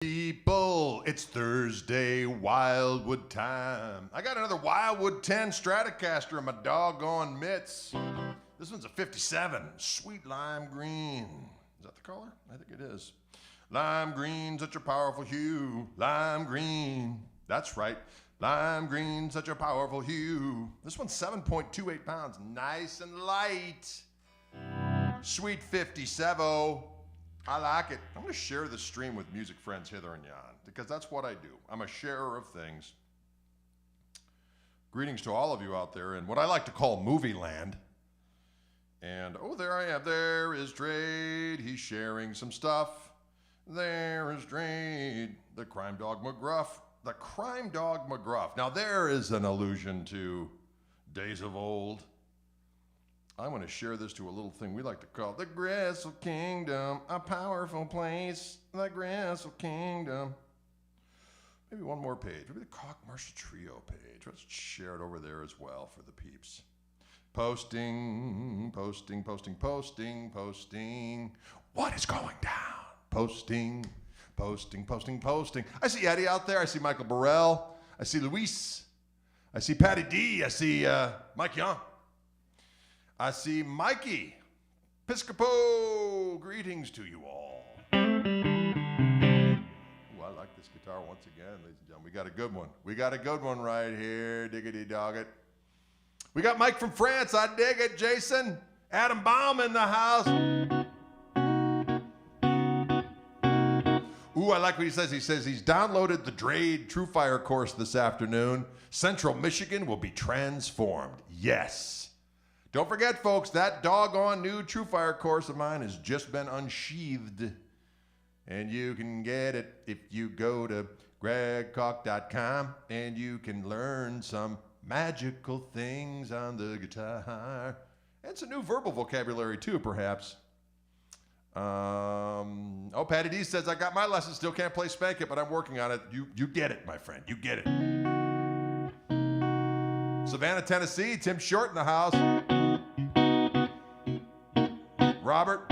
People, it's Thursday, Wildwood time. I got another Wildwood 10 Stratocaster in my doggone mitts. This one's a 57, sweet lime green. Is that the color? I think it is. Lime green, such a powerful hue. Lime green, that's right. Lime green, such a powerful hue. This one's 7.28 pounds, nice and light. Sweet 57. I like it. I'm going to share this stream with music friends hither and yon because that's what I do. I'm a sharer of things. Greetings to all of you out there in what I like to call movie land. And oh, there I am. There is Drade. He's sharing some stuff. There is Drade, the crime dog McGruff. The crime dog McGruff. Now there is an allusion to days of old. I'm going to share this to a little thing we like to call the Gristle Kingdom, a powerful place, the Gristle Kingdom. Maybe one more page, maybe the Koch Marshall Trio page. Let's share it over there as well for the peeps. Posting, posting, posting, posting, posting. What is going down? Posting, posting, posting, posting. I see Eddie out there. I see Michael Burrell. I see Luis. I see Patty D. I see Mike Young. I see Mikey. Piscopo. Greetings to you all. Ooh, I like this guitar once again, ladies and gentlemen. We got a good one. We got a good one right here. Diggity dog it. We got Mike from France. I dig it. Jason. Adam Baum in the house. Ooh, I like what he says. He says he's downloaded the Drade True Fire course this afternoon. Central Michigan will be transformed. Yes. Don't forget, folks, that doggone new True Fire course of mine has just been unsheathed. And you can get it if you go to gregkoch.com and you can learn some magical things on the guitar. And some new verbal vocabulary, too, perhaps. Oh, Patty D says, I got my lesson, still can't play Spank It, but I'm working on it. You get it, my friend. You get it. Savannah, Tennessee, Tim Short in the house. Robert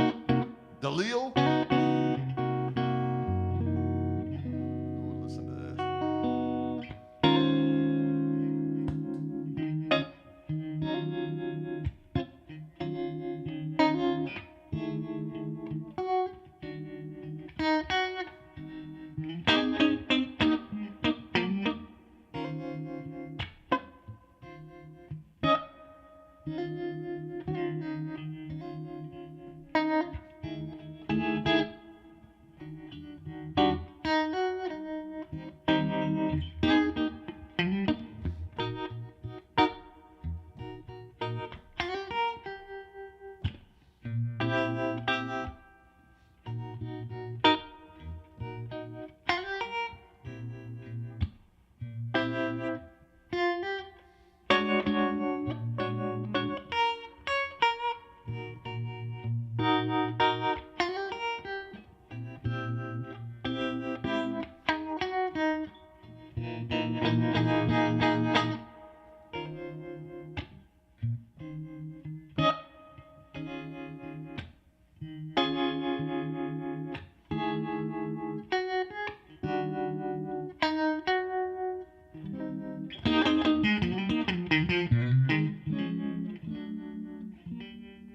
DeLille. Ooh, listen to this.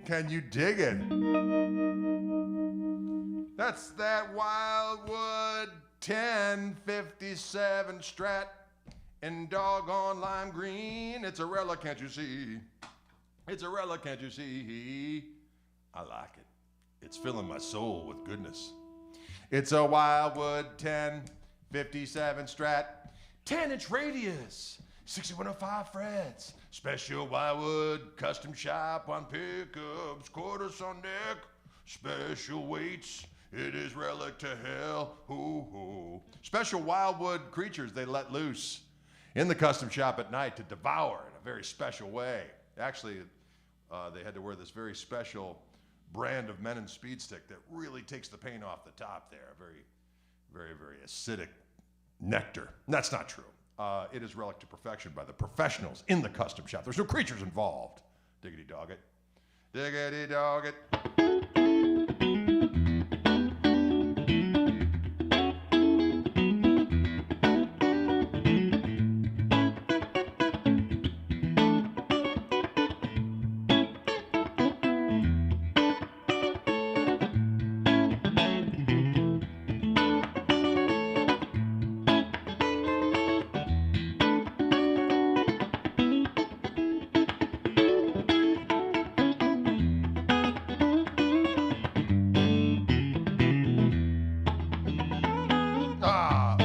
Can you dig it? That's that Wildwood 1057 Strat in doggone lime green. It's a relic, can't you see? It's a relic, can't you see? I like it. It's filling my soul with goodness. It's a Wildwood 1057 Strat, 10-inch radius, 6105 frets. Special Wildwood custom shop on pickups, quarters on deck, special weights. It is relic to hell. Hoo hoo. Special Wildwood creatures they let loose in the custom shop at night to devour in a very special way. Actually, they had to wear this very special brand of Menon Speed Stick that really takes the paint off the top there. Very, very, very acidic nectar. That's not true. It is relic to perfection by the professionals in the custom shop. There's no creatures involved. Diggity dog it. Diggity dog it. Ah.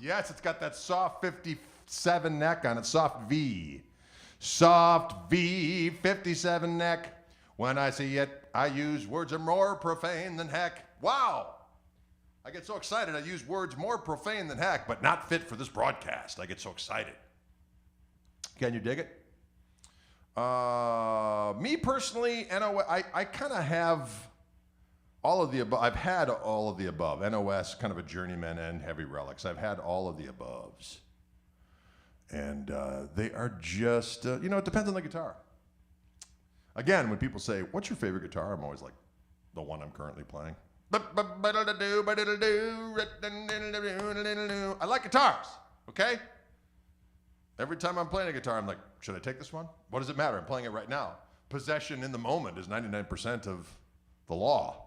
Yes, it's got that soft 57 neck on it, soft V. Soft V, 57 neck. When I see it, I use words are more profane than heck. Wow! I get so excited I use words more profane than heck, but not fit for this broadcast. I get so excited. Can you dig it? Me personally, I kind of have all of the above. I've had all of the above. NOS, kind of a journeyman, and heavy relics. I've had all of the aboves. And they are just, it depends on the guitar. Again, when people say, what's your favorite guitar? I'm always like, the one I'm currently playing. I like guitars, okay? Every time I'm playing a guitar, I'm like, should I take this one? What does it matter? I'm playing it right now. Possession in the moment is 99% of the law.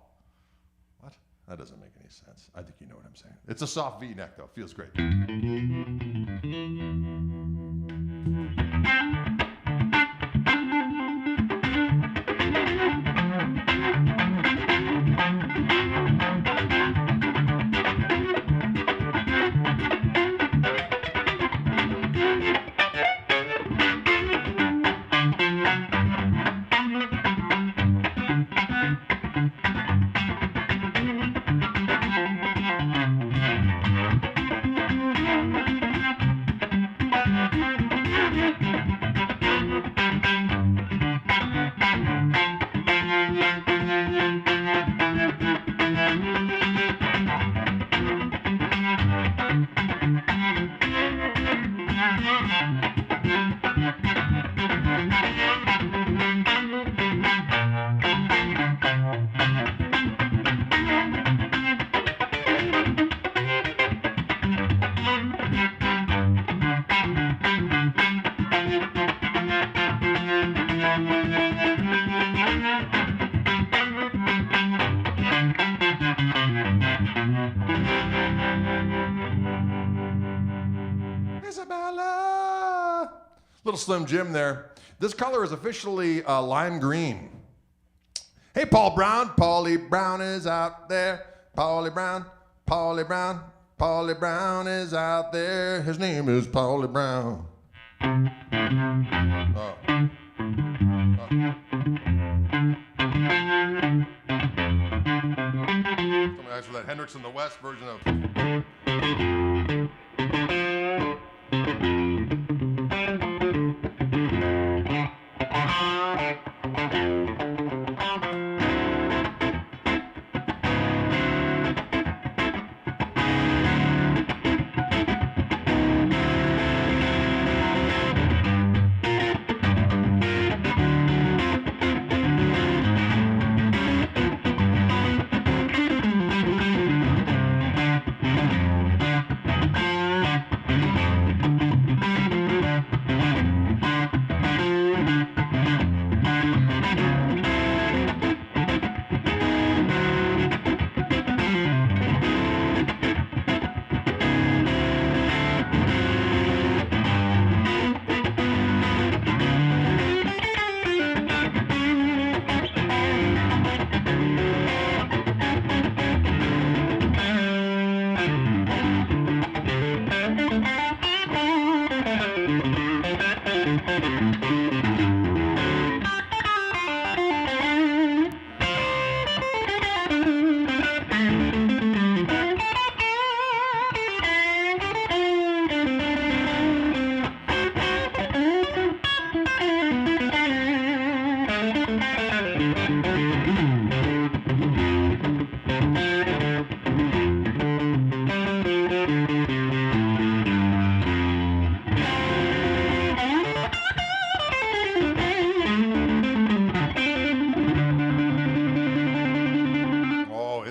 What? That doesn't make any sense. I think you know what I'm saying. It's a soft V neck, though. Feels great. Little Slim Jim there. This color is officially lime green. Hey, Paul Brown. Paulie Brown is out there. Paulie Brown, Paulie Brown, Paulie Brown is out there. His name is Paulie Brown. Actually, that Hendrix in the West version of.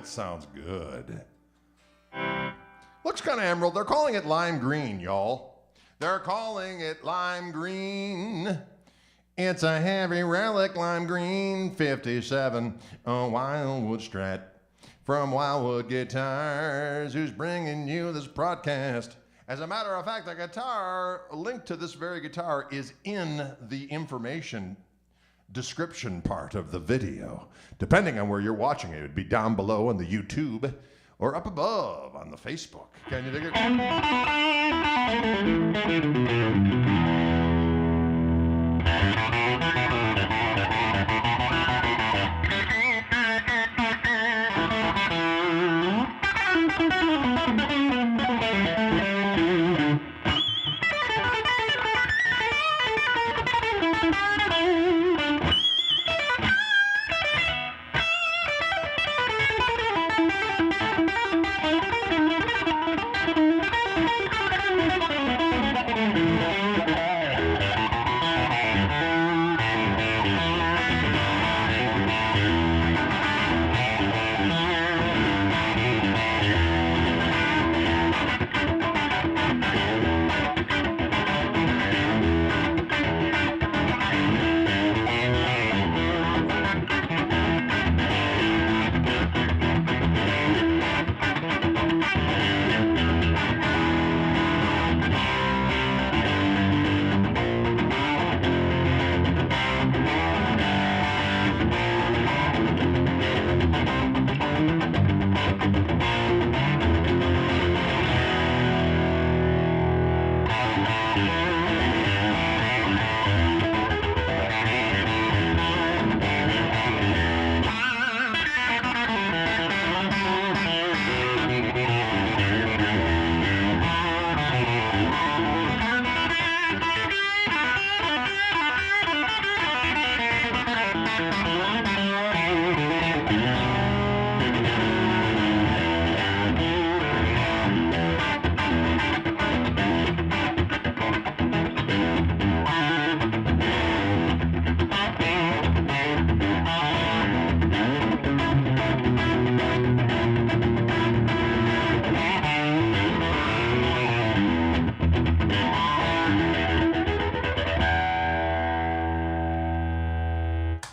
Sounds good. Looks kind of emerald. They're calling it lime green, y'all. They're calling it lime green. It's a heavy relic, lime green 57, a Wildwood strat from Wildwood Guitars, who's bringing you this broadcast. As a matter of fact, the guitar, a link to this very guitar is in the information description part of the video. Depending on where you're watching it, it would be down below on the YouTube or up above on the Facebook. Can you dig it?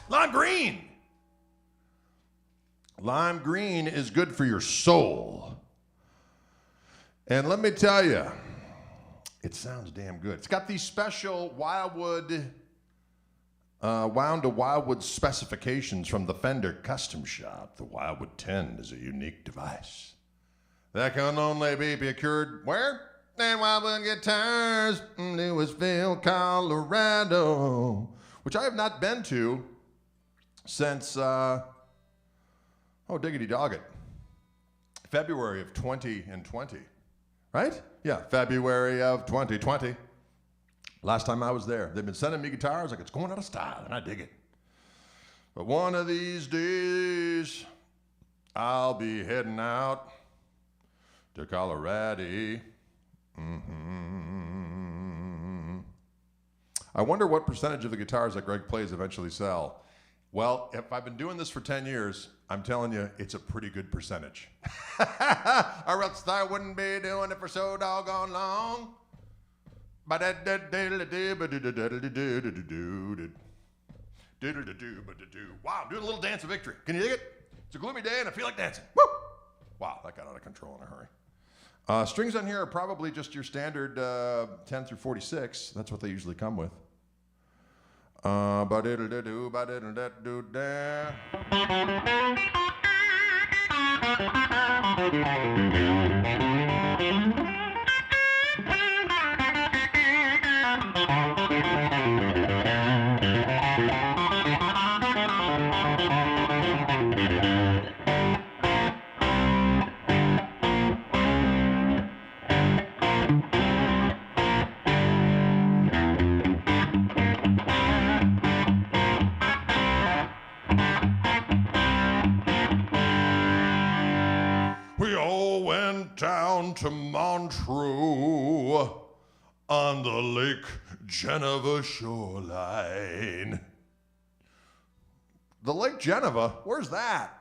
Lime green. Lime green is good for your soul. And let me tell you, It sounds damn good. It's got these special Wildwood, wound to Wildwood specifications from the Fender Custom Shop. The Wildwood 10 is a unique device that can only be procured where? At Wildwood Guitars, Louisville, Colorado, which I have not been to since, diggity dog it, February of 2020, right? Yeah, February of 2020. Last time I was there. They've been sending me guitars like it's going out of style, and I dig it. But one of these days, I'll be heading out to Colorado. I wonder what percentage of the guitars that Greg plays eventually sell. Well, if I've been doing this for 10 years, I'm telling you, it's a pretty good percentage. Or else I wouldn't be doing it for so doggone long. Wow, doing a little dance of victory. Can you dig it? It's a gloomy day and I feel like dancing. Woo! Wow, that got out of control in a hurry. Strings on here are probably just your standard 10 through 46. That's what they usually come with. We all went down to Montreux on the Lake Geneva shoreline. The Lake Geneva? Where's that?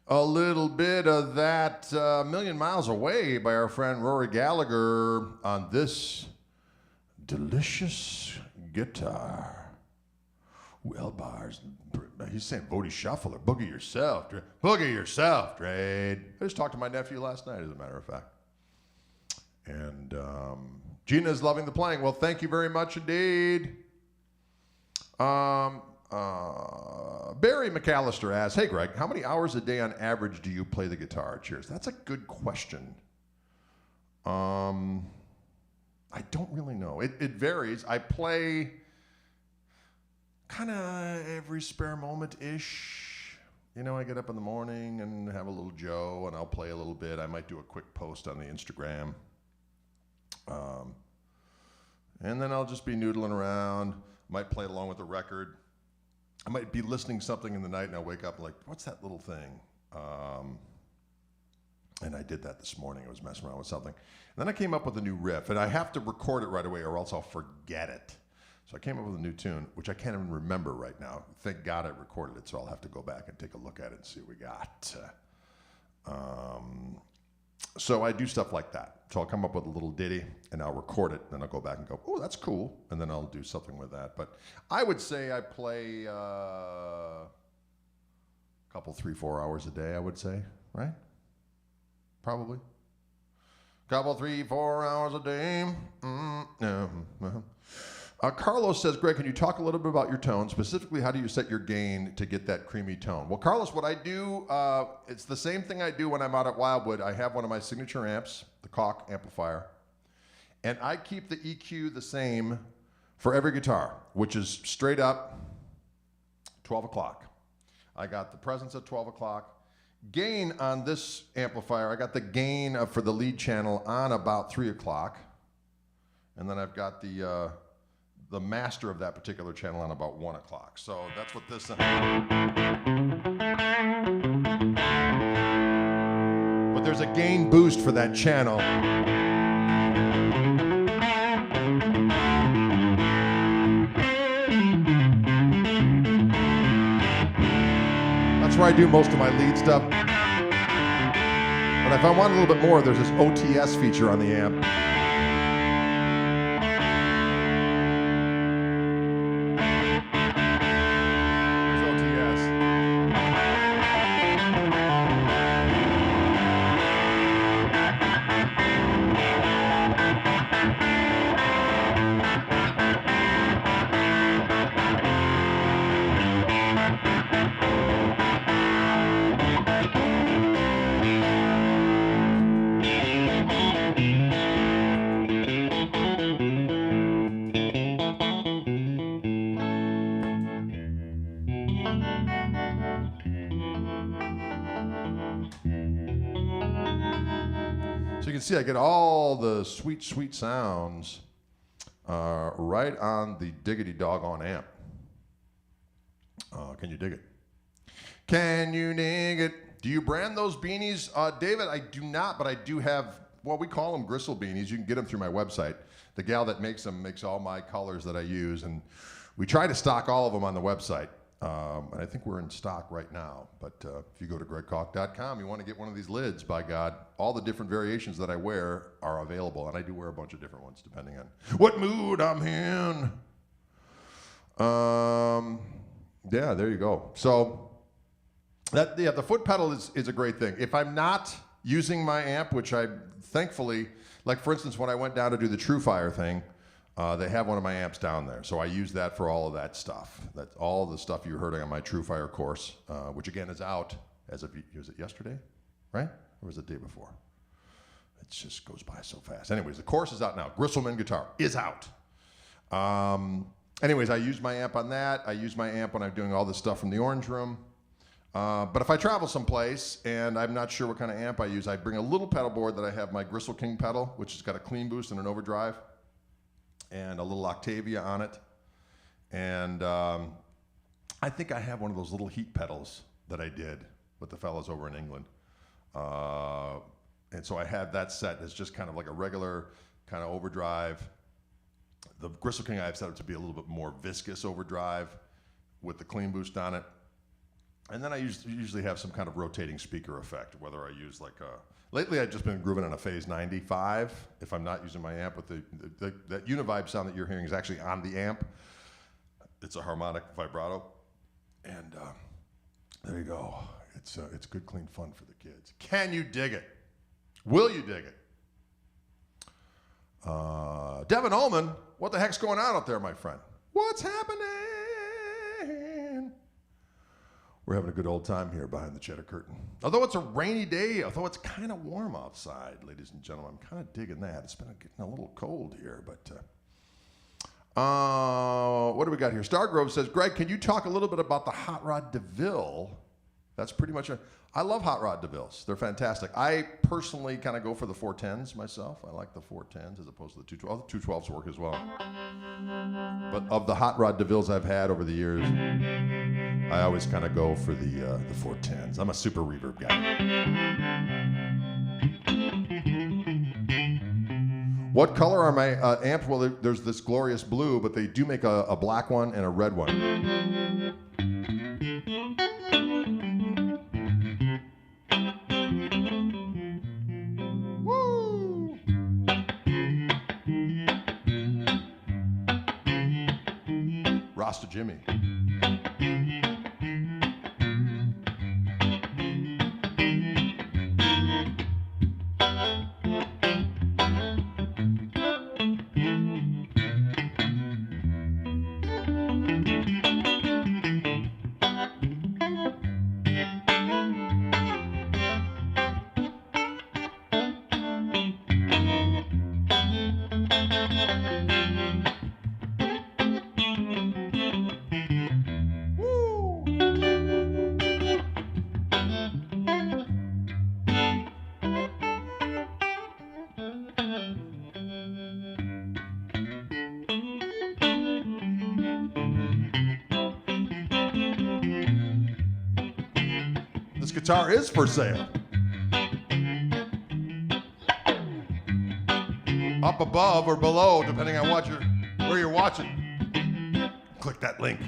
A little bit of that Million Miles Away by our friend Rory Gallagher on this delicious guitar. Well, bars. He's saying Bodie Shuffle or Boogie Yourself. Boogie Yourself, Trade. I just talked to my nephew last night, as a matter of fact. And Gina is loving the playing. Well, thank you very much indeed. Barry McAllister asks, hey, Greg, how many hours a day on average do you play the guitar? Cheers. That's a good question. I don't really know. It varies. I play kind of every spare moment-ish. You know, I get up in the morning and have a little Joe, and I'll play a little bit. I might do a quick post on the Instagram. And then I'll just be noodling around. Might play along with the record. I might be listening to something in the night, and I'll wake up like, what's that little thing? And I did that this morning. I was messing around with something. And then I came up with a new riff, and I have to record it right away or else I'll forget it. So I came up with a new tune, which I can't even remember right now. Thank God I recorded it, so I'll have to go back and take a look at it and see what we got. So I do stuff like that. So I'll come up with a little ditty, and I'll record it, then I'll go back and go, oh, that's cool, and then I'll do something with that. But I would say I play a couple, 3-4 hours a day, I would say, right? Probably. Couple, 3-4 hours a day. Carlos says, Greg, can you talk a little bit about your tone? Specifically, how do you set your gain to get that creamy tone? Well, Carlos, what I do, it's the same thing I do when I'm out at Wildwood. I have one of my signature amps, the Koch amplifier, and I keep the EQ the same for every guitar, which is straight up 12 o'clock. I got the presence at 12 o'clock. Gain on this amplifier, I got the gain for the lead channel on about 3 o'clock. And then I've got the master of that particular channel on about 1 o'clock. So that's what this... But there's a gain boost for that channel. That's where I do most of my lead stuff. But if I want a little bit more, there's this OTS feature on the amp. So you can see I get all the sweet, sweet sounds right on the diggity doggone amp. Can you dig it? Can you dig it? Do you brand those beanies? David, I do not, but I do have, well, we call them gristle beanies. You can get them through my website. The gal that makes them makes all my colors that I use, and we try to stock all of them on the website. And I think we're in stock right now. But if you go to gregkoch.com, you want to get one of these lids, by God, all the different variations that I wear are available. And I do wear a bunch of different ones depending on what mood I'm in. Yeah, there you go. So that, yeah, the foot pedal is a great thing. If I'm not using my amp, which I thankfully, like for instance, when I went down to do the TrueFire thing, they have one of my amps down there, so I use that for all of that stuff. That's all the stuff you heard on my TrueFire course, which again is out as of, was it yesterday, right? Or was it the day before? It just goes by so fast. Anyways, the course is out now. Gristleman guitar is out. Anyways, I use my amp on that. I use my amp when I'm doing all this stuff from the Orange Room. But if I travel someplace and I'm not sure what kind of amp I use, I bring a little pedal board that I have my Gristle King pedal, which has got a clean boost and an overdrive, and a little Octavia on it. And I think I have one of those little heat pedals that I did with the fellas over in England. And so I had that set as just kind of like a regular kind of overdrive. The Gristle King I have set up to be a little bit more viscous overdrive with the clean boost on it. And then I usually have some kind of rotating speaker effect, whether I use like a... Lately, I've just been grooving on a Phase 95. If I'm not using my amp, with that Univibe sound that you're hearing is actually on the amp. It's a harmonic vibrato. And there you go. It's good, clean fun for the kids. Can you dig it? Will you dig it? Devin Ullman, what the heck's going on out there, my friend? What's happening? We're having a good old time here behind the cheddar curtain. Although it's a rainy day, although it's kind of warm outside, ladies and gentlemen, I'm kind of digging that. It's been getting a little cold here, but what do we got here? Stargrove says, Greg, can you talk a little bit about the Hot Rod DeVille? That's pretty much I love Hot Rod DeVilles. They're fantastic. I personally kind of go for the 410s myself. I like the 410s as opposed to the 212s. The 212s work as well. But of the Hot Rod DeVilles I've had over the years, I always kind of go for the 410s. I'm a super reverb guy. What color are my amps? Well, there's this glorious blue, but they do make a black one and a red one. Woo! Rasta Jimmy. Guitar is for sale. Up above or below, depending on where you're watching. Click that link.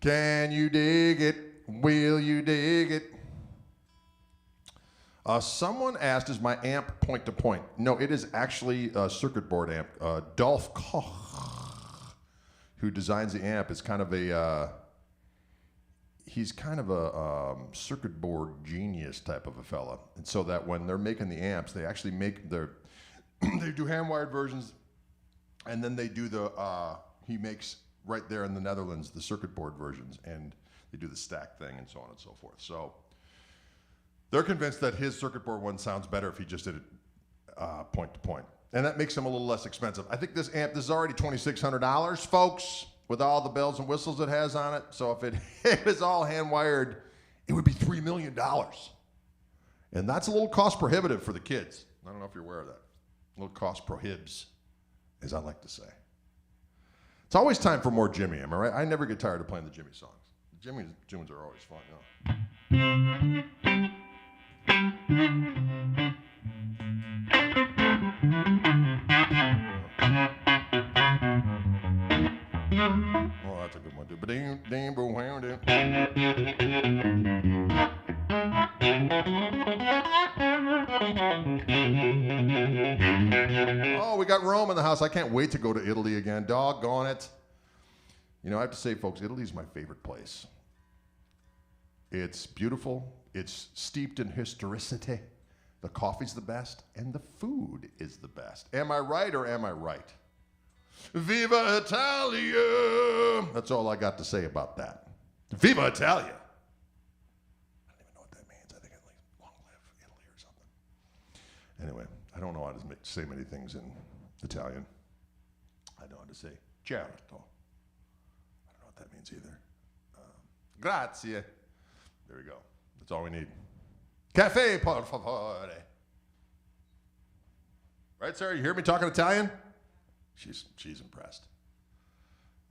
Can you dig it? Will you dig it? Someone asked, is my amp point to point? No, it is actually a circuit board amp. Dolph Koch, who designs the amp, is kind of he's kind of a circuit board genius type of a fella. And so that when they're making the amps, they actually make they do hand-wired versions, and then they do he makes right there in the Netherlands the circuit board versions, and they do the stack thing and so on and so forth. So they're convinced that his circuit board one sounds better if he just did it point to point. And that makes him a little less expensive. I think this is already $2,600, folks, with all the bells and whistles it has on it. So if it was all hand-wired, it would be $3 million. And that's a little cost prohibitive for the kids. I don't know if you're aware of that. A little cost prohibs, as I like to say. It's always time for more Jimmy, am I right? I never get tired of playing the Jimmy songs. The Jimmy tunes are always fun, you know. Oh, that's a good one, too. Oh, we got Rome in the house. I can't wait to go to Italy again. Doggone it. You know, I have to say, folks, Italy's my favorite place. It's beautiful. It's steeped in historicity. The coffee's the best, and the food is the best. Am I right or am I right? Viva Italia! That's all I got to say about that. Viva Italia! I don't even know what that means. I think it means long live Italy or something. Anyway, I don't know how to say many things in Italian. I know how to say certo. I don't know what that means either. Grazie. There we go. That's all we need. Caffè, per favore. Right, Sarah? You hear me talking Italian? She's impressed.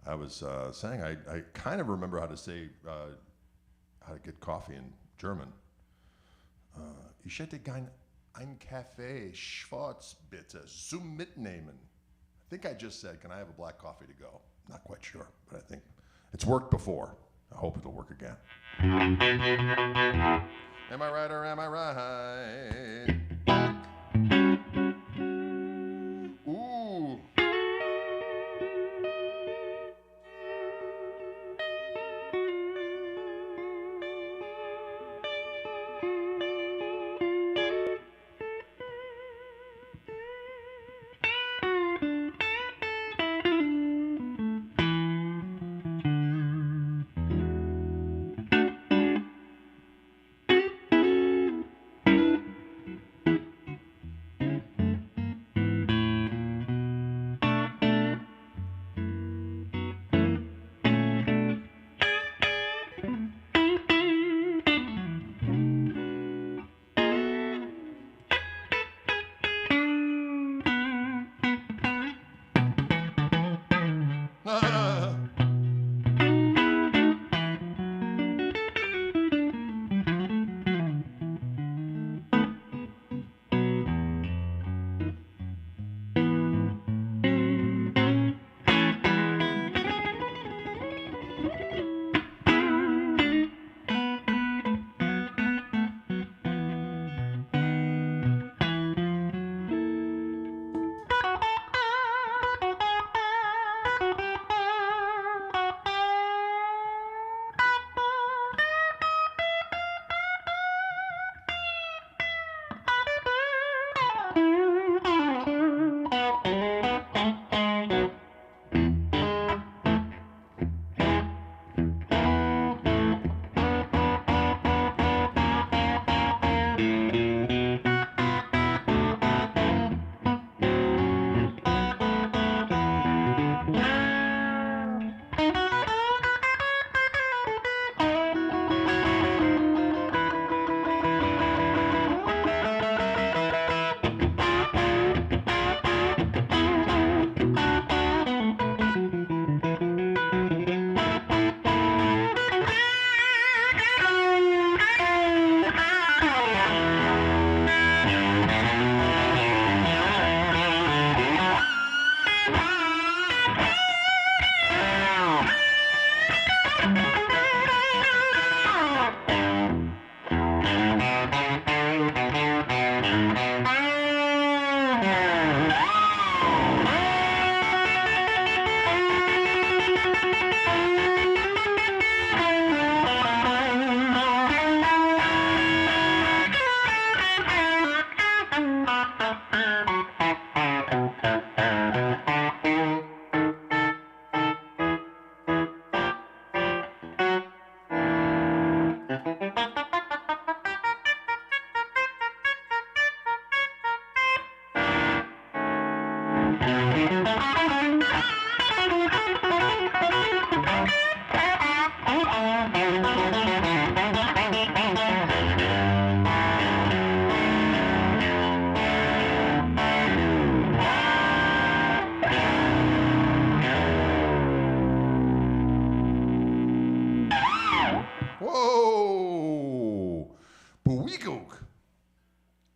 I was saying I kind of remember how to say how to get coffee in German. Ich hätte gern ein Kaffee schwarz bitte zum Mitnehmen. I think I just said, can I have a black coffee to go? Not quite sure, but I think it's worked before. I hope it'll work again. Am I right or am I right? Ooh.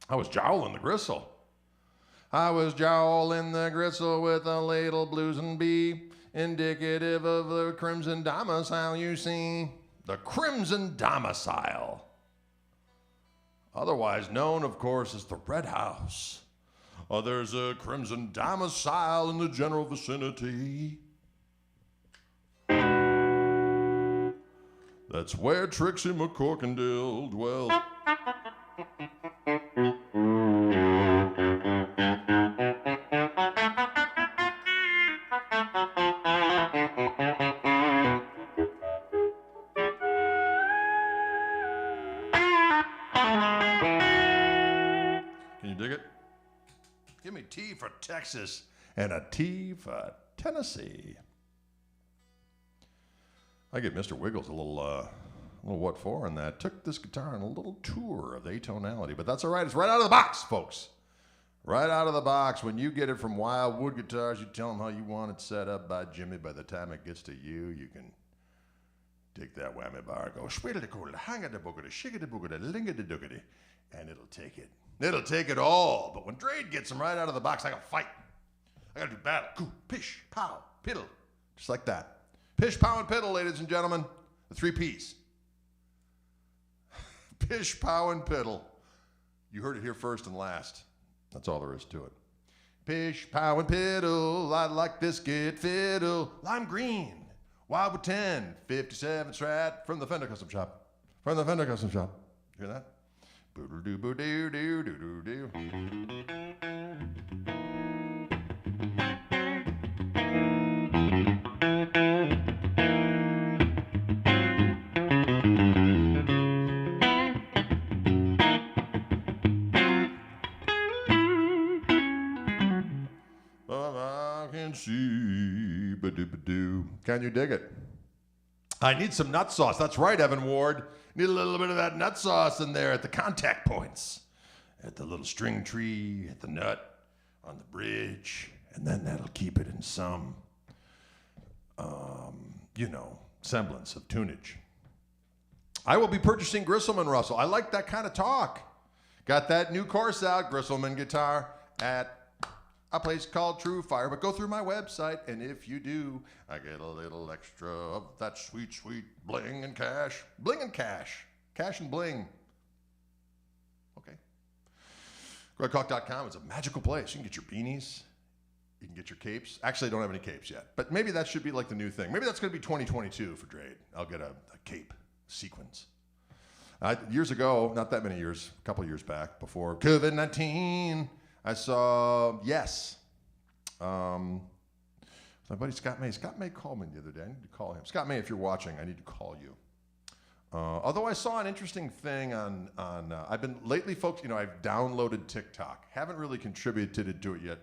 I was jowling the gristle. I was jowling the gristle with a ladle blues and bee, indicative of the crimson domicile, you see. The crimson domicile. otherwise known, of course, as the Red House. There's a crimson domicile in the general vicinity. That's where Trixie McCorkindale dwells. Can you dig it? Give me T for Texas and a T for Tennessee. I give Mr. Wiggles a little what for on that. Took this guitar on a little tour of the atonality, but that's all right. It's right out of the box, folks. Right out of the box. When you get it from Wildwood Guitars, you tell them how you want it set up by Jimmy. By the time it gets to you, you can take that whammy bar, go shwiddle-de-coodle, hang-a-de-boogity, shig-a-de-boogity, ling-a-de-doogity, and it'll take it. It'll take it all. But when Drade gets them right out of the box, I gotta fight. I gotta do battle. Coo, pish, pow, piddle. Just like that. Pish, pow, and piddle, ladies and gentlemen. The 3 P's. Pish, pow, and piddle. You heard it here first and last. That's all there is to it. Pish, pow, and piddle. I like biscuit fiddle. Lime green. Wildwood 10. 57 strat from the Fender Custom Shop. From the Fender Custom Shop. You hear that? Boodle-doo-boo-doo-doo-doo-doo-doo. Can you dig it? I need some nut sauce. That's right, Evan Ward. Need a little bit of that nut sauce in there at the contact points. At the little string tree, at the nut, on the bridge. And then that'll keep it in some, semblance of tunage. I will be purchasing Grisselman, Russell. I like that kind of talk. Got that new course out, Grisselman guitar, at a place called True Fire, but go through my website, and if you do, I get a little extra of that sweet, sweet bling and cash. Bling and cash. Cash and bling. Okay. Go to Koch.com. It's a magical place. You can get your beanies. You can get your capes. Actually, I don't have any capes yet, but maybe that should be like the new thing. Maybe that's going to be 2022 for Drade. I'll get a cape sequence. Years ago, not that many years, a couple years back, before COVID-19, I saw Yes. My buddy Scott May. Scott May called me the other day. I need to call him. Scott May, if you're watching, I need to call you. Although I saw an interesting thing on I've been lately, folks. I've downloaded TikTok. Haven't really contributed to it yet.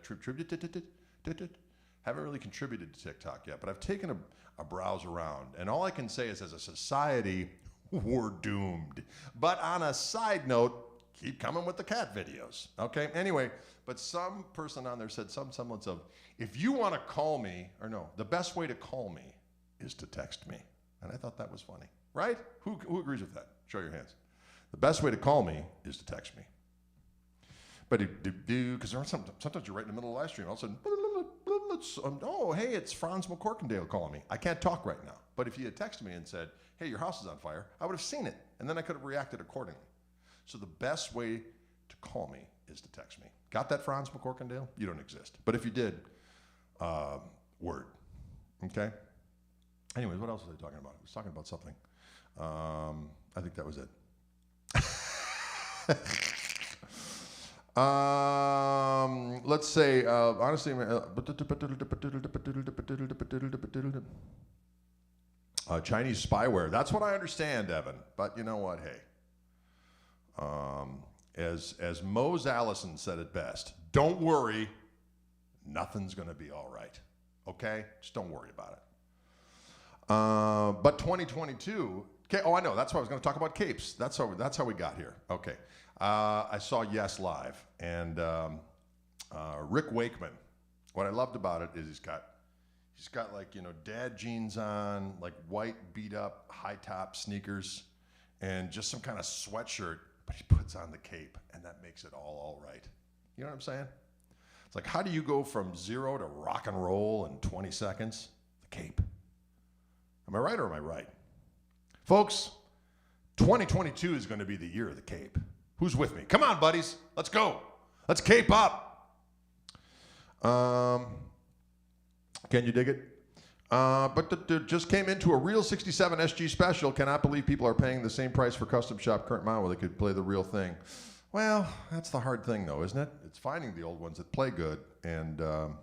Haven't really contributed to TikTok yet. But I've taken a browse around, and all I can say is, as a society, we're doomed. But on a side note, keep coming with the cat videos. Okay. Anyway, but some person on there said some semblance of, if you want to call me, or no, the best way to call me is to text me. And I thought that was funny, right? Who agrees with that? Show your hands. The best way to call me is to text me. But because sometimes you're right in the middle of the live stream, all of a sudden, oh, hey, it's Franz McCorkindale calling me. I can't talk right now. But if you had texted me and said, hey, your house is on fire, I would have seen it, and then I could have reacted accordingly. So the best way to call me is to text me. Got that, Franz McCorkindale? You don't exist. But if you did, word. Okay? Anyways, what else was I talking about? I was talking about something. I think that was it. Let's say, honestly, Chinese spyware. That's what I understand, Evan. But you know what? Hey. As Mose Allison said it best, don't worry, nothing's going to be all right. Okay? Just don't worry about it. But 2022, I know, that's why I was going to talk about capes. That's how we got here. Okay. I saw Yes live, and Rick Wakeman, what I loved about it is he's got like, dad jeans on, like white beat up high top sneakers, and just some kind of sweatshirt. But he puts on the cape, and that makes it all right. You know what I'm saying? It's like, how do you go from 0 to rock and roll in 20 seconds? The cape. Am I right or am I right? Folks, 2022 is going to be the year of the cape. Who's with me? Come on, buddies. Let's go. Let's cape up. Can you dig it? But just came into a real 67 SG special. Cannot believe people are paying the same price for custom shop current model where they could play the real thing. Well, that's the hard thing, though, isn't it? It's finding the old ones that play good and all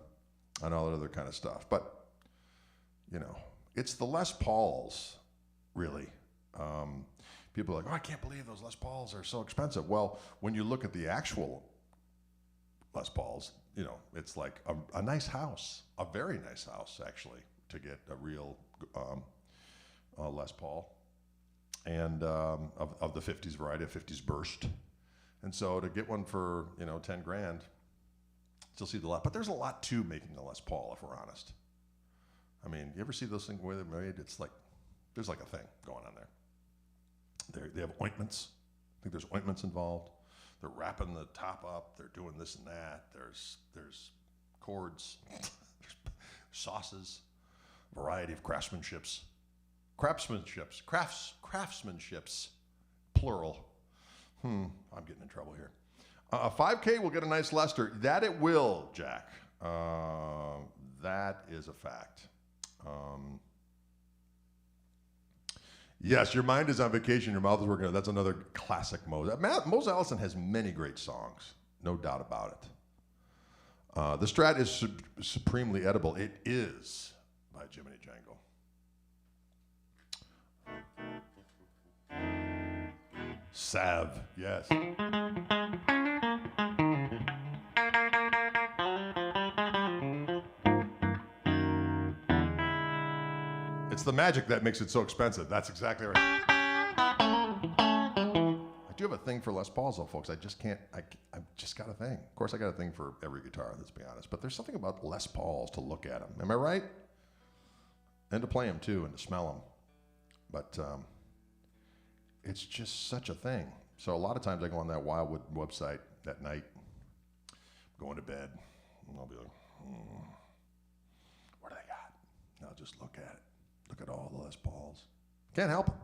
that other kind of stuff. But, you know, it's the Les Pauls, really. People are like, oh, I can't believe those Les Pauls are so expensive. Well, when you look at the actual Les Pauls, you know, it's like a nice house, a very nice house, actually, to get a real Les Paul. And of the 50s variety, a 50s burst. And so to get one for, you know, 10 grand, still see the lot. But there's a lot to making a Les Paul, if we're honest. I mean, you ever see those things where they're made? It's like, there's like a thing going on there. They have ointments. I think there's ointments involved. They're wrapping the top up. They're doing this and that. There's cords, there's sauces, variety of craftsmanships, plural. I'm getting in trouble here. 5K will get a nice Lester. That it will, Jack. That is a fact. Yes, your mind is on vacation, your mouth is working. That's another classic Mose. Mose Allison has many great songs, no doubt about it. The Strat is supremely edible. It is by Jiminy Jangle. Sav, yes. It's the magic that makes it so expensive. That's exactly right. I do have a thing for Les Pauls, though, folks. I just can't. I've just got a thing. Of course, I got a thing for every guitar. Let's be honest. But there's something about Les Pauls to look at them. Am I right? And to play them too, and to smell them. But it's just such a thing. So a lot of times I go on that Wildwood website at night, going to bed, and I'll be like, what do they got? And I'll just look at it. Look at all the Les Pauls. Can't help it.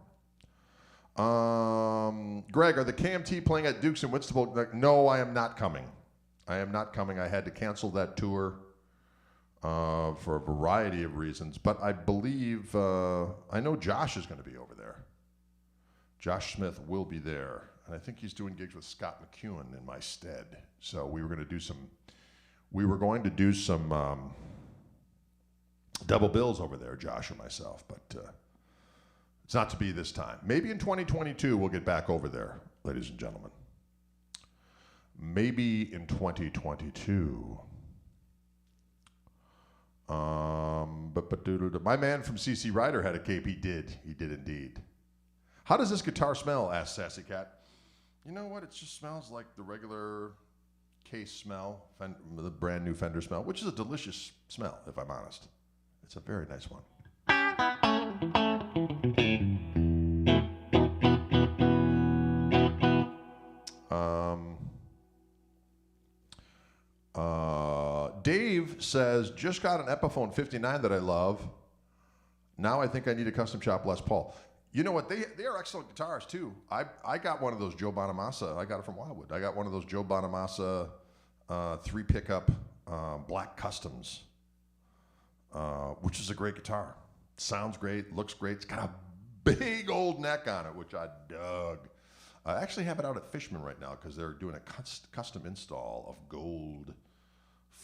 Greg, are the KMT playing at Duke's in Whitstable? No, I am not coming. I am not coming. I had to cancel that tour for a variety of reasons. But I believe, I know Josh is going to be over there. Josh Smith will be there. And I think he's doing gigs with Scott McEwen in my stead. So we were going to do some double bills over there, Josh and myself, but it's not to be this time. Maybe in 2022 we'll get back over there, ladies and gentlemen. Maybe in 2022. My man from CC Rider had a cape. He did indeed. How does this guitar smell? Asked Sassy Cat. You know what? It just smells like the regular case smell, the brand new Fender smell, which is a delicious smell, if I'm honest. It's a very nice one. Dave says, just got an Epiphone 59 that I love. Now I think I need a custom shop Les Paul. You know what? They are excellent guitars, too. I got one of those Joe Bonamassa. I got it from Wildwood. I got one of those Joe Bonamassa 3-pickup black customs. Which is a great guitar. Sounds great, looks great. It's got a big old neck on it, which I dug. I actually have it out at Fishman right now because they're doing a custom install of gold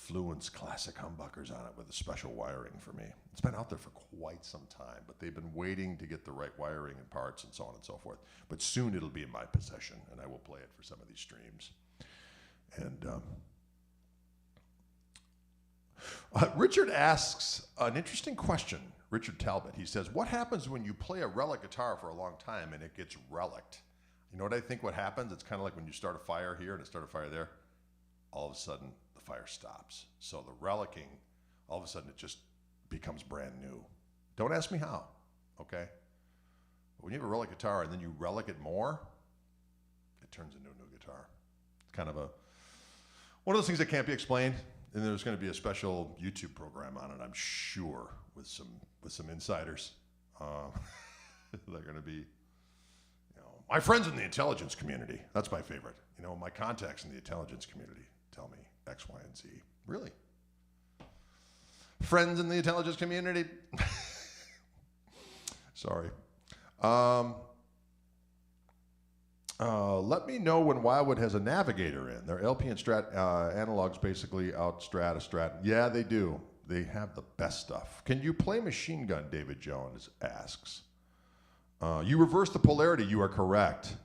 Fluence classic humbuckers on it with a special wiring for me. It's been out there for quite some time, but they've been waiting to get the right wiring and parts and so on and so forth. But soon it'll be in my possession, and I will play it for some of these streams. And Richard asks an interesting question. Richard Talbot. He says, what happens when you play a relic guitar for a long time and it gets relicked? You know what I think what happens? It's kind of like when you start a fire here and it start a fire there. All of a sudden, the fire stops. So the relicking, all of a sudden, it just becomes brand new. Don't ask me how, okay? But when you have a relic guitar and then you relic it more, it turns into a new guitar. It's kind of one of those things that can't be explained. And there's going to be a special YouTube program on it, I'm sure, with some insiders. They're going to be, My friends in the intelligence community. That's my favorite. You know, my contacts in the intelligence community tell me X, Y, and Z. Really? Friends in the intelligence community. Sorry. Let me know when Wildwood has a navigator in. Their LP and Strat analogs basically out Strat a Strat. Yeah, they do. They have the best stuff. Can you play Machine Gun, David Jones asks. You reverse the polarity. You are correct.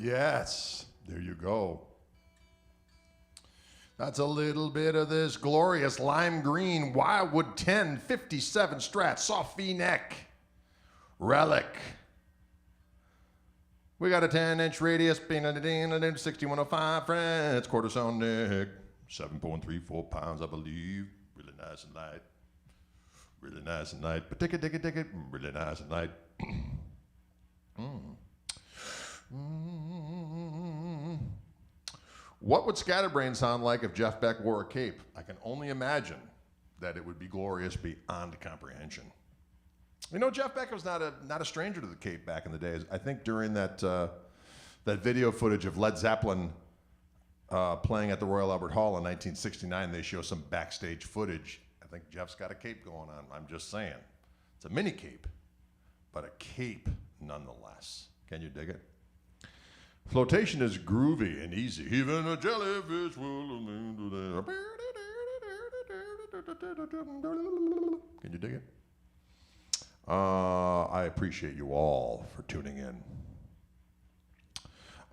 Yes, there you go. That's a little bit of this glorious lime green Wildwood 1057 Strat, soft V-neck, relic. We got a 10-inch radius, 6105 French, quarter sound neck, 7.34 pounds, I believe. Really nice and light. Really nice and light. But take it. Really nice and light. What would Scatterbrain sound like if Jeff Beck wore a cape? I can only imagine that it would be glorious beyond comprehension. You know, Jeff Beck was not a stranger to the cape back in the days. I think during that video footage of Led Zeppelin playing at the Royal Albert Hall in 1969, they show some backstage footage. I think Jeff's got a cape going on. I'm just saying. It's a mini cape, but a cape nonetheless. Can you dig it? Flotation is groovy and easy. Even a jellyfish will. Can you dig it? I appreciate you all for tuning in.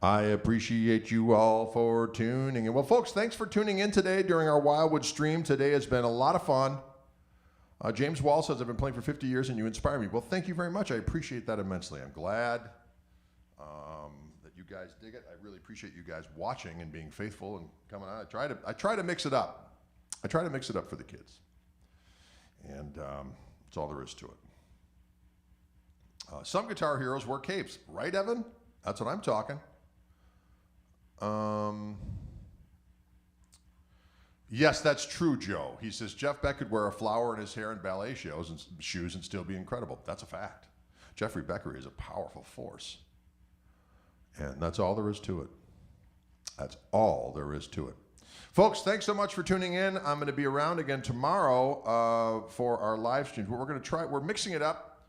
I appreciate you all for tuning in. Well, folks, thanks for tuning in today during our Wildwood stream. Today has been a lot of fun. James Wall says, I've been playing for 50 years and you inspire me. Well, thank you very much. I appreciate that immensely. I'm glad that you guys dig it. I really appreciate you guys watching and being faithful and coming on. I try to mix it up. I try to mix it up for the kids. And that's all there is to it. Some guitar heroes wear capes. Right, Evan? That's what I'm talking. Yes, that's true, Joe. He says Jeff Beck could wear a flower in his hair and ballet shoes and still be incredible. That's a fact. Jeffrey Becker is a powerful force. And that's all there is to it. That's all there is to it. Folks, thanks so much for tuning in. I'm going to be around again tomorrow for our live streams. We're mixing it up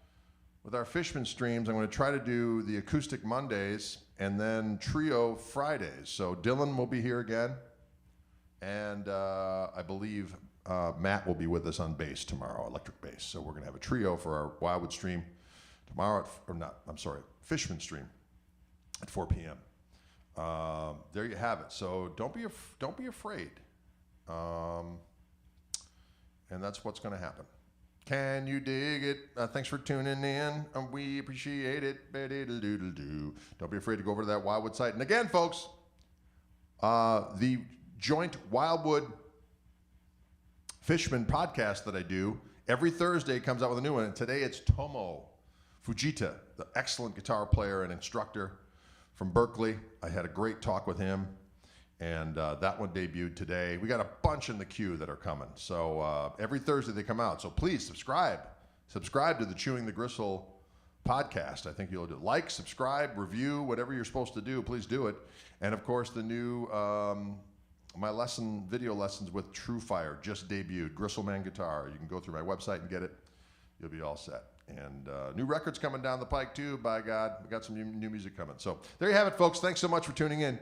with our Fishman streams. I'm going to try to do the acoustic Mondays and then trio Fridays. So Dylan will be here again. And I believe Matt will be with us on bass tomorrow, electric bass. So we're going to have a trio for our Wildwood stream tomorrow, Fishman stream at 4 p.m. There you have it. So don't be afraid. And that's what's going to happen. Can you dig it? Thanks for tuning in. We appreciate it. Don't be afraid to go over to that Wildwood site. And again, folks, the joint Wildwood Fishman podcast that I do every Thursday comes out with a new one. And today it's Tomo Fujita, the excellent guitar player and instructor from Berkeley. I had a great talk with him, and that one debuted today. We got a bunch in the queue that are coming. So every Thursday they come out. So please subscribe. Subscribe to the Chewing the Gristle podcast. I think you'll do like, subscribe, review, whatever you're supposed to do. Please do it. And of course, the new my video lessons with True Fire just debuted. Gristleman Guitar. You can go through my website and get it. You'll be all set. And new records coming down the pike too, by God. We got some new music coming. So there you have it, folks. Thanks so much for tuning in.